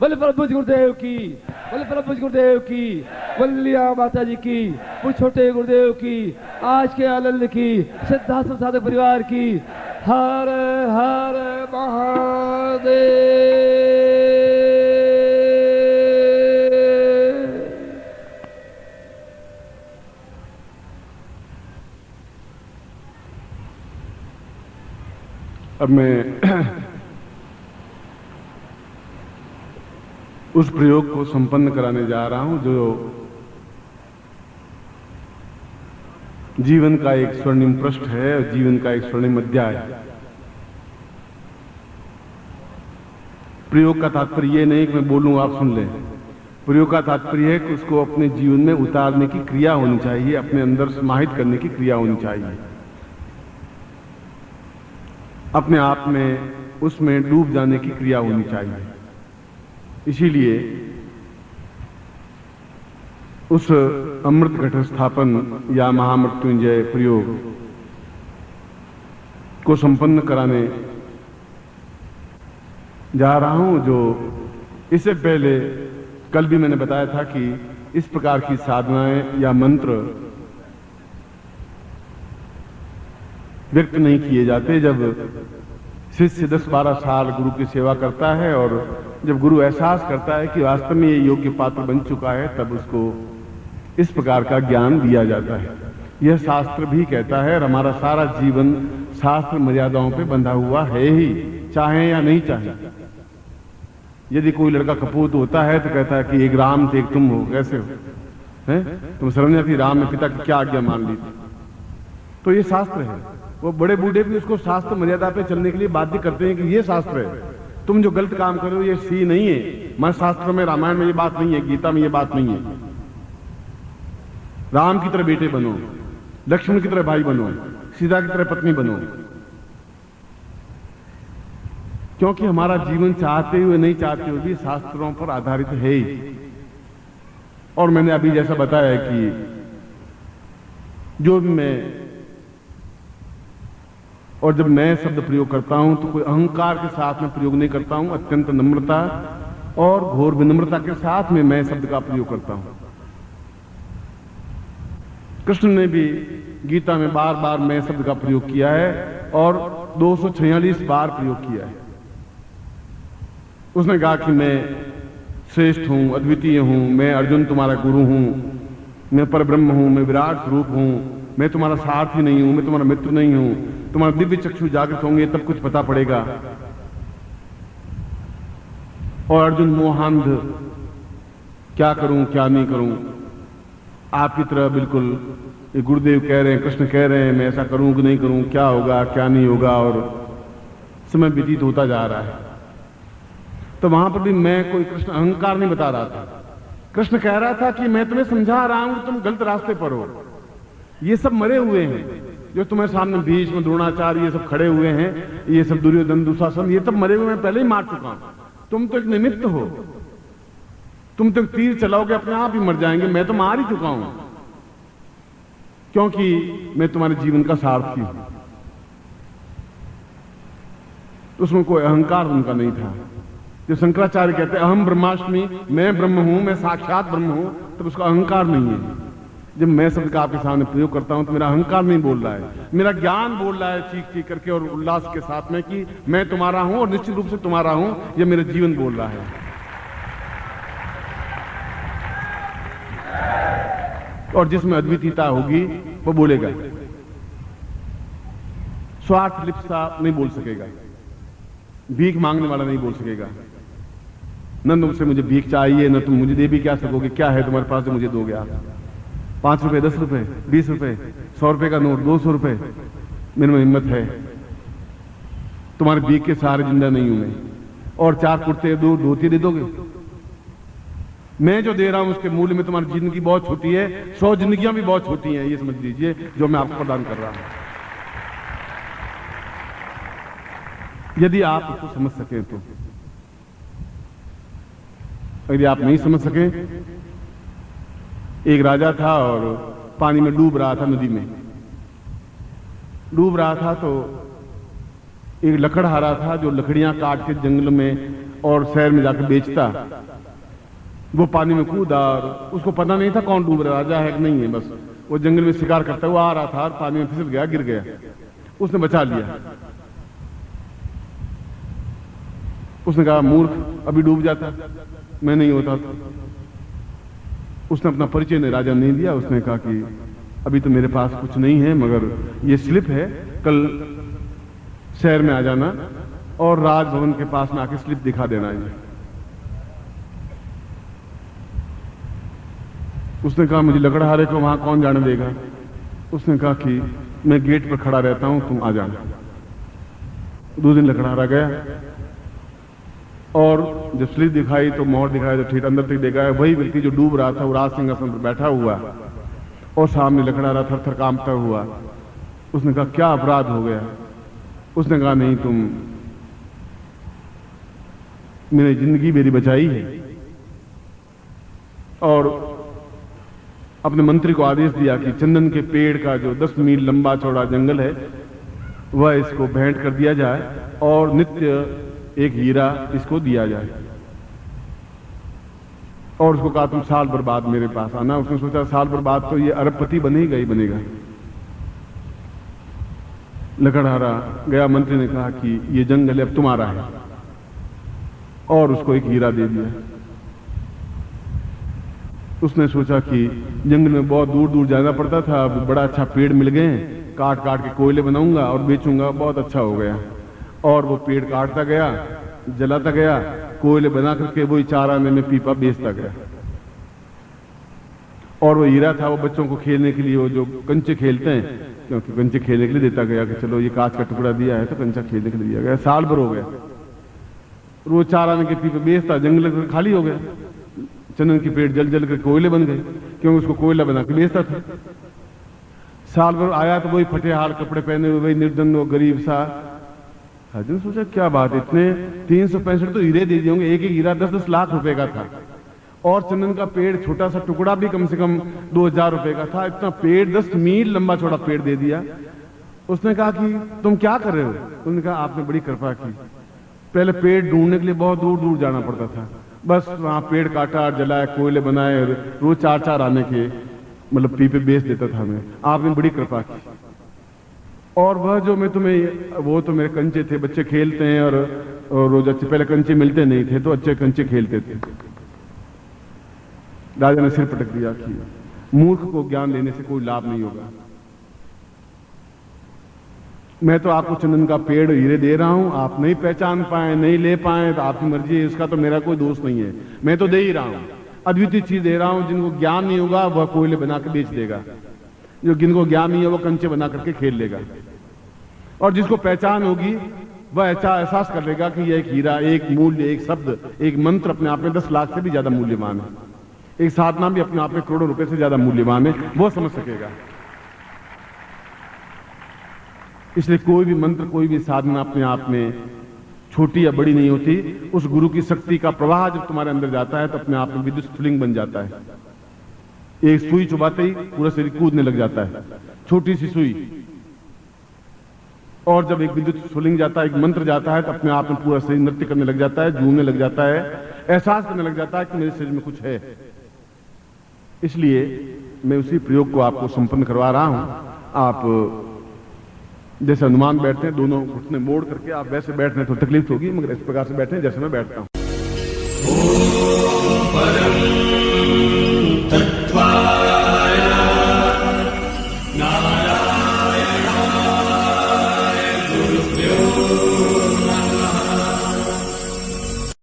बोले प्रभु गुरुदेव की, बोले प्रभु गुरुदेव की, वल्लिया माता जी की, वो छोटे गुरुदेव की, आज के आनंद की, सिद्धार्थ साधक परिवार की। हर हर महादेव। अब मैं उस प्रयोग को संपन्न कराने जा रहा हूं जो जीवन का एक स्वर्णिम पृष्ठ है और जीवन का एक स्वर्णिम अध्याय है। प्रयोग का तात्पर्य यह नहीं कि मैं बोलूं आप सुन लें। प्रयोग का तात्पर्य है कि उसको अपने जीवन में उतारने की क्रिया होनी चाहिए, अपने अंदर समाहित करने की क्रिया होनी चाहिए, अपने आप में उसमें डूब जाने की क्रिया होनी चाहिए। इसीलिए उस अमृत घट स्थापन या महामृत्युंजय प्रयोग को संपन्न कराने जा रहा हूं, जो इससे पहले कल भी मैंने बताया था कि इस प्रकार की साधनाएं या मंत्र व्यक्त नहीं किए जाते। जब शिष्य 10-12 साल गुरु की सेवा करता है और जब गुरु एहसास करता है कि वास्तव में ये योग्य पात्र बन चुका है, तब उसको इस प्रकार का ज्ञान दिया जाता है। यह शास्त्र भी कहता है और हमारा सारा जीवन शास्त्र मर्यादाओं पे बंधा हुआ है ही, चाहे या नहीं चाहे। यदि कोई लड़का कपूत होता है तो कहता है कि एक राम थे एक तुम हो, कैसे हो, हैं? तुम समझ थी राम ने पिता की क्या आज्ञा मान ली थी। तो ये शास्त्र है। वो बड़े बूढ़े भी उसको शास्त्र मर्यादा पे चलने के लिए बाध्य करते हैं कि ये शास्त्र है, तुम जो गलत काम कर रहे हो ये सही नहीं है। मैं शास्त्रों में, रामायण में ये बात नहीं है, गीता में ये बात नहीं है। राम की तरह बेटे बनो, लक्ष्मण की तरह भाई बनो, सीता की तरह पत्नी बनो, क्योंकि हमारा जीवन चाहते हुए नहीं चाहते हुए भी शास्त्रों पर आधारित है ही। और मैंने अभी जैसा बताया कि जो भी मैं और जब मैं शब्द प्रयोग करता हूं तो कोई अहंकार के साथ में प्रयोग नहीं करता हूं, अत्यंत नम्रता और घोर विनम्रता के साथ में मैं शब्द का प्रयोग करता हूं। कृष्ण ने भी गीता में बार बार मैं शब्द का प्रयोग किया है और 246 बार प्रयोग किया है। उसने कहा कि मैं श्रेष्ठ हूं, अद्वितीय हूं, मैं अर्जुन तुम्हारा गुरु हूं, मैं परब्रह्म हूं, मैं विराट स्वरूप हूं, मैं तुम्हारा सारथी नहीं हूं, मैं तुम्हारा मित्र नहीं हूं, तुम्हारा दिव्य चक्षु जागृत होंगे तब कुछ पता पड़ेगा। और अर्जुन मोहांध, क्या करूं क्या नहीं करूं, आपकी तरह बिल्कुल ये गुरुदेव कह रहे हैं, कृष्ण कह रहे हैं, मैं ऐसा करूं कि नहीं करूं, क्या होगा क्या नहीं होगा, और समय व्यतीत होता जा रहा है। तो वहां पर भी मैं कोई कृष्ण अहंकार नहीं बता रहा था। कृष्ण कह रहा था कि मैं तुम्हें समझा रहा हूं तुम गलत रास्ते पर हो। ये सब मरे हुए हैं जो तुम्हारे सामने भीष्म, द्रोणाचार्य ये सब खड़े हुए हैं, ये सब दुर्योधन, दुशासन, ये सब मरे हुए मैं पहले ही मार चुका हूं। तुम तो एक निमित्त हो, तुम तो तीर चलाओगे अपने आप ही मर जाएंगे, मैं तो मार ही चुका हूं, क्योंकि मैं तुम्हारे जीवन का सारथी हूं। उसमें कोई अहंकार उनका नहीं था। जो शंकराचार्य कहते हैं अहम ब्रह्मास्मि, मैं ब्रह्म हूं, मैं साक्षात ब्रह्म हूं, तब उसका अहंकार नहीं है। जब मैं शब्द का आपके सामने प्रयोग करता हूं तो मेरा अहंकार नहीं बोल रहा है, मेरा ज्ञान बोल रहा है चीख चीख करके और उल्लास के साथ में कि मैं तुम्हारा हूं और निश्चित रूप से तुम्हारा हूं, यह मेरा जीवन बोल रहा है। और जिसमें अद्वितीयता होगी वो बोलेगा, स्वार्थ लिप्सा नहीं बोल सकेगा, भीख मांगने वाला नहीं बोल सकेगा। न तुमसे मुझे भीख चाहिए, न तुम मुझे दे भी क्या सकोगे, क्या है तुम्हारे पास जो मुझे दोगे आप? 5 रुपए, 10 रुपए, 20 रुपए, 100 रुपए का नोट, 200 रुपए, मेरे में हिम्मत है, तुम्हारे भीख के सहारे जिंदा नहीं हूं मैं। और 4 कुर्ते, 2 धोती दे दोगे? मैं जो दे रहा हूं उसके मूल्य में तुम्हारी जिंदगी बहुत छोटी है, 100 जिंदगियां भी बहुत छोटी हैं, ये समझ लीजिए जो मैं आपको प्रदान कर रहा हूं। यदि आप उसको समझ सकें तो। यदि आप नहीं समझ सके, एक राजा था और पानी में डूब रहा था, नदी में डूब रहा था, तो एक लकड़हारा था जो लकड़ियां काट के जंगल में और शहर में जाकर बेचता। वो पानी में कूदा और उसको पता नहीं था कौन डूब रहा, राजा है कि नहीं है, बस वो जंगल में शिकार करता हुआ आ रहा था, पानी में फिसल गया, गिर गया, उसने बचा लिया। उसने कहा मूर्ख, अभी डूब जाता, मैं नहीं होता था। उसने अपना परिचय ने राजा नहीं दिया। उसने कहा कि अभी तो मेरे पास कुछ नहीं है, मगर ये स्लिप है, कल शहर में आ जाना और राजभवन के पास में आके स्लिप दिखा देना है। उसने कहा मुझे लकड़हारे को वहां कौन जाने देगा। उसने कहा कि मैं गेट पर खड़ा रहता हूं, तुम आ जाना। 2 दिन लकड़हारा गया और जब स्लिप दिखाई तो मोहर दिखाई तो ठीक अंदर तक देखा है, वही व्यक्ति जो डूब रहा था वो राज सिंहासन पर बैठा हुआ और सामने लकड़हारा थर थर कांपता हुआ। उसने कहा क्या अपराध हो गया। उसने कहा नहीं, तुम मेरी जिंदगी मेरी बचाई है। और अपने मंत्री को आदेश दिया कि चंदन के पेड़ का जो 10 मील लंबा चौड़ा जंगल है वह इसको भेंट कर दिया जाए और नित्य एक हीरा इसको दिया जाए। और उसको कहा तुम साल भर बाद मेरे पास आना। उसने सोचा साल भर बाद तो ये अरबपति बनेगा ही बनेगा। लकड़हारा गया, मंत्री ने कहा कि ये जंगल अब तुम्हारा है और उसको एक हीरा दे दिया। उसने सोचा कि जंगल में बहुत दूर दूर जाना पड़ता था, अब बड़ा अच्छा पेड़ मिल गए, काट काट के कोयले बनाऊंगा और बेचूंगा, बहुत अच्छा हो गया। और वो पेड़ काटता गया, जलाता गया, कोयले बना करके वही 4 आने में पीपा बेचता गया। और वो हीरा था वो बच्चों को खेलने के लिए, वो जो कंचे खेलते हैं, क्योंकि कंचे खेलने के लिए देता गया कि चलो ये कांच का टुकड़ा दिया है तो कंचा खेलने के लिए दिया गया। साल भर हो गया, रोज 4 आने के पीपे बेचता, जंगल खाली हो गया। चंदन की पेड़ जल जल कर कोयले बन गए, क्योंकि उसको कोयला बना के बेचता था। साल भर आया तो वही फटे हाल कपड़े पहने हुए, वही निर्धन वो गरीब सा। हजन सोचा क्या बात, इतने 365 तो हीरे दे दिए होंगे, एक एक हीरा 10-10 लाख रुपए का था। और चंदन का पेड़ छोटा सा टुकड़ा भी कम से कम 2000 रुपए का था। इतना पेड़ 10 मील लंबा चौड़ा पेड़ दे दिया। उसने कहा कि तुम क्या कर रहे हो। उसने कहा आपने बड़ी कृपा की, पहले पेड़ ढूंढने के लिए बहुत दूर दूर जाना पड़ता था, बस वहां पेड़ काटा, जलाए, कोयले बनाए, रोज 4-4 आने के मतलब पीपे बेच देता था मैं, आपने बड़ी कृपा की। और वह जो मैं तुम्हें, वो तो मेरे कंचे थे, बच्चे खेलते हैं और रोज अच्छे, पहले कंचे मिलते नहीं थे तो अच्छे कंचे खेलते थे। राजा ने सिर पटक दिया कि मूर्ख को ज्ञान लेने से कोई लाभ नहीं होगा। मैं तो आपको चंदन का पेड़ हीरे दे रहा हूं, आप नहीं पहचान पाए, नहीं ले पाए तो आपकी मर्जी है, उसका तो मेरा कोई दोष नहीं है। मैं तो दे ही रहा हूं, अद्वितीय चीज दे रहा हूं। जिनको ज्ञान नहीं होगा वह कोयले बना के बेच देगा, जो जिनको ज्ञान नहीं है वो कंचे बना करके खेल लेगा। और जिसको पहचान होगी वह ऐसा एहसास कर लेगा कि यह एक हीरा, एक मूल्य, एक शब्द, एक मंत्र अपने आप में 10 लाख से भी ज्यादा मूल्यवान है। एक साधना भी अपने आप में करोड़ों रुपए से ज्यादा मूल्यवान है, वो समझ सकेगा। इसलिए कोई भी मंत्र, कोई भी साधना अपने आप में छोटी या बड़ी नहीं होती। उस गुरु की शक्ति का प्रवाह जब तुम्हारे अंदर जाता है तो अपने आप में विद्युत स्फुलिंग बन जाता है। एक सुई चुबाते ही पूरा शरीर कूदने लग जाता है, छोटी सी सुई। और जब एक विद्युत स्फुलिंग जाता है, एक मंत्र जाता है तो अपने आप में पूरा शरीर नृत्य करने लग जाता है, झूमने लग जाता है, एहसास करने लग जाता है कि मेरे शरीर में कुछ है। इसलिए मैं उसी प्रयोग को आपको संपन्न करवा रहा हूं। आप जैसे हनुमान बैठते हैं, दोनों घुटने मोड़ करके, आप वैसे बैठने तो तकलीफ होगी, मगर इस प्रकार से बैठे जैसे मैं बैठता हूं। परम तत्वाय